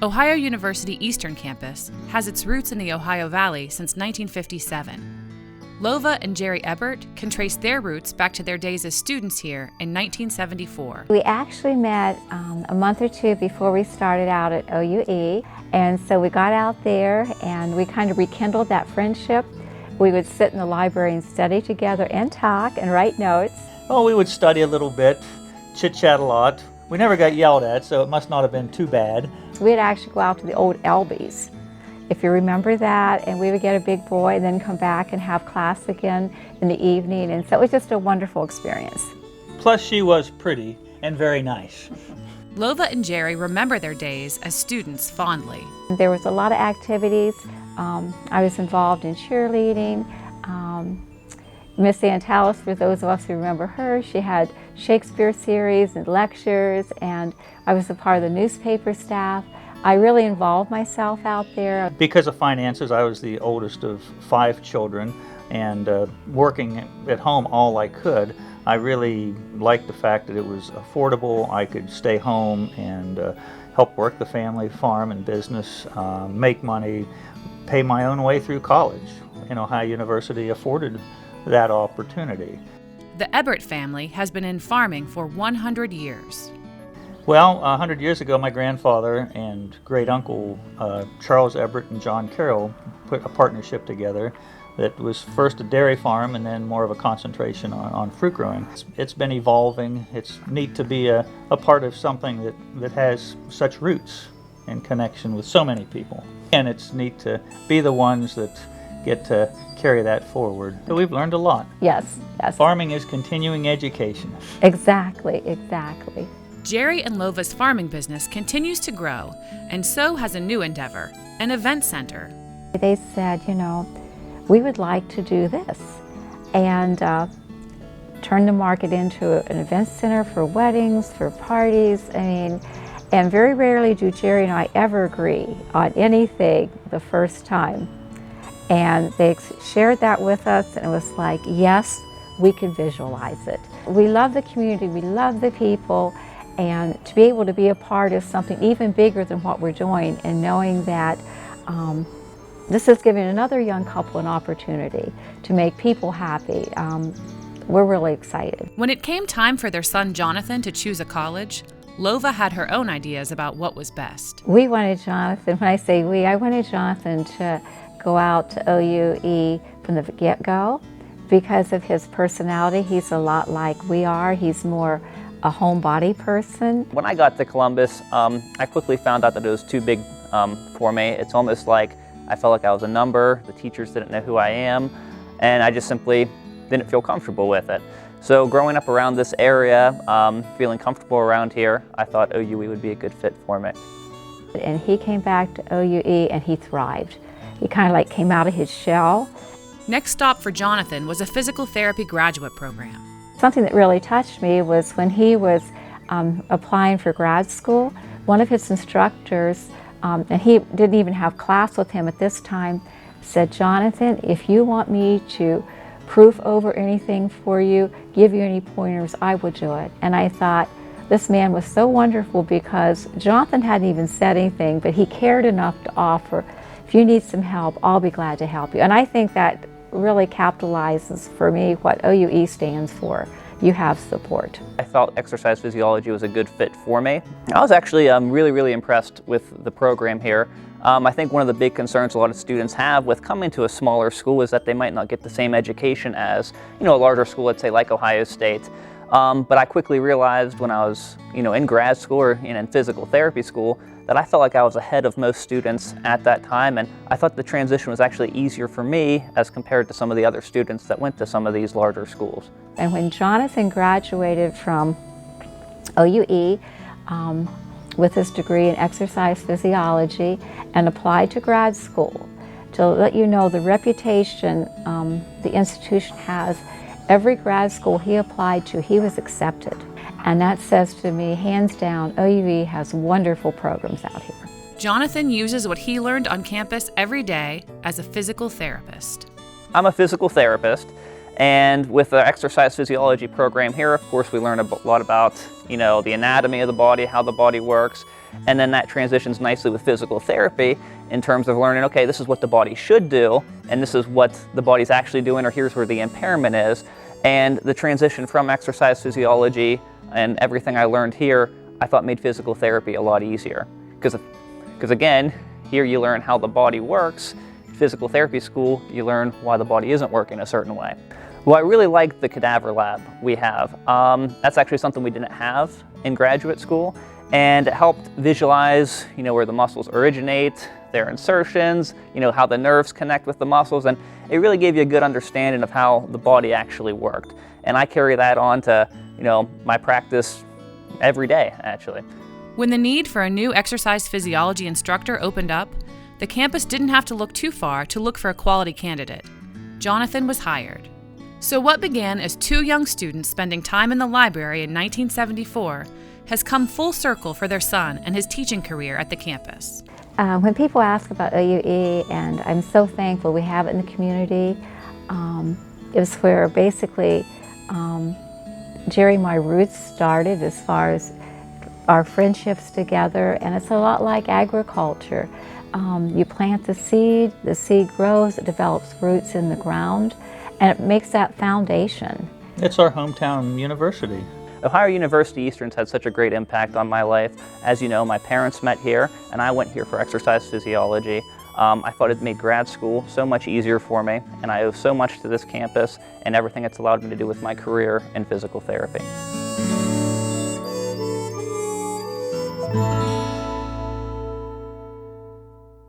Ohio University Eastern Campus has its roots in the Ohio Valley since 1957. Lova and Jerry Ebbert can trace their roots back to their days as students here in 1974. We actually met a month or two before we started out at OUE, and so we got out there and we kind of rekindled that friendship. We would sit in the library and study together and talk and write notes. Well, we would study a little bit, chit-chat a lot. We never got yelled at, so it must not have been too bad. We'd actually go out to the old Elbies, if you remember that, and we would get a big boy and then come back and have class again in the evening, and so it was just a wonderful experience. Plus, she was pretty and very nice. Lova and Jerry remember their days as students fondly. There was a lot of activities. I was involved in cheerleading. Miss Antalis, for those of us who remember her, she had Shakespeare series and lectures, and I was a part of the newspaper staff. I really involved myself out there. Because of finances, I was the oldest of 5 children, and working at home all I could, I really liked the fact that it was affordable. I could stay home and help work the family farm and business, make money, pay my own way through college. Ohio University afforded that opportunity. The Ebbert family has been in farming for 100 years. Well, 100 years ago, my grandfather and great-uncle Charles Ebbert and John Carroll put a partnership together that was first a dairy farm and then more of a concentration on fruit growing. It's been evolving. It's neat to be a part of something that has such roots and connection with so many people. And it's neat to be the ones that get to carry that forward. So we've learned a lot. Yes, yes. Farming is continuing education. Exactly, exactly. Jerry and Lova's farming business continues to grow, and so has a new endeavor, an event center. They said, we would like to do this and turn the market into an event center for weddings, for parties. And very rarely do Jerry and I ever agree on anything the first time. And they shared that with us, and it was like, yes, we can visualize it. We love the community, we love the people, and to be able to be a part of something even bigger than what we're doing, and knowing that this is giving another young couple an opportunity to make people happy, we're really excited. When it came time for their son Jonathan to choose a college, Lova had her own ideas about what was best. We wanted Jonathan, when I say we, I wanted Jonathan to go out to OUE from the get-go because of his personality. He's a lot like we are. He's more a homebody person. When I got to Columbus, I quickly found out that it was too big for me. It's almost like I felt like I was a number. The teachers didn't know who I am, and I just simply didn't feel comfortable with it. So growing up around this area, feeling comfortable around here, I thought OUE would be a good fit for me. And he came back to OUE and he thrived. He kind of like came out of his shell. Next stop for Jonathan was a physical therapy graduate program. Something that really touched me was when he was applying for grad school, one of his instructors, and he didn't even have class with him at this time, said, Jonathan, if you want me to proof over anything for you, give you any pointers, I would do it. And I thought, this man was so wonderful because Jonathan hadn't even said anything, but he cared enough to offer, if you need some help, I'll be glad to help you. And I think that really capitalizes for me what OUE stands for. You have support. I felt exercise physiology was a good fit for me. I was actually really impressed with the program here. I think one of the big concerns a lot of students have with coming to a smaller school is that they might not get the same education as a larger school, let's say like Ohio State. But I quickly realized when I was in grad school or in physical therapy school that I felt like I was ahead of most students at that time, and I thought the transition was actually easier for me as compared to some of the other students that went to some of these larger schools. And when Jonathan graduated from OUE with his degree in exercise physiology and applied to grad school, to let you know the reputation the institution has, every grad school he applied to, he was accepted. And that says to me, hands down, OUE has wonderful programs out here. Jonathan uses what he learned on campus every day as a physical therapist. I'm a physical therapist, And with the exercise physiology program here, of course, we learn a lot about, the anatomy of the body, how the body works, and then that transitions nicely with physical therapy in terms of learning, okay, this is what the body should do, and this is what the body's actually doing, or here's where the impairment is. And the transition from exercise physiology and everything I learned here, I thought made physical therapy a lot easier. Because again, here you learn how the body works. Physical therapy school, you learn why the body isn't working a certain way. Well, I really liked the cadaver lab we have. That's actually something we didn't have in graduate school, and it helped visualize, where the muscles originate, their insertions, how the nerves connect with the muscles, and it really gave you a good understanding of how the body actually worked. And I carry that on to, my practice every day, actually. When the need for a new exercise physiology instructor opened up, the campus didn't have to look too far to look for a quality candidate. Jonathan was hired. So what began as 2 young students spending time in the library in 1974 has come full circle for their son and his teaching career at the campus. When people ask about OUE, and I'm so thankful we have it in the community, it was where basically Jerry and my roots started as far as our friendships together, and it's a lot like agriculture. You plant the seed grows, it develops roots in the ground, and it makes that foundation. It's our hometown university. Ohio University Eastern's had such a great impact on my life. As you know, my parents met here, and I went here for exercise physiology. I thought it made grad school so much easier for me, and I owe so much to this campus and everything it's allowed me to do with my career in physical therapy.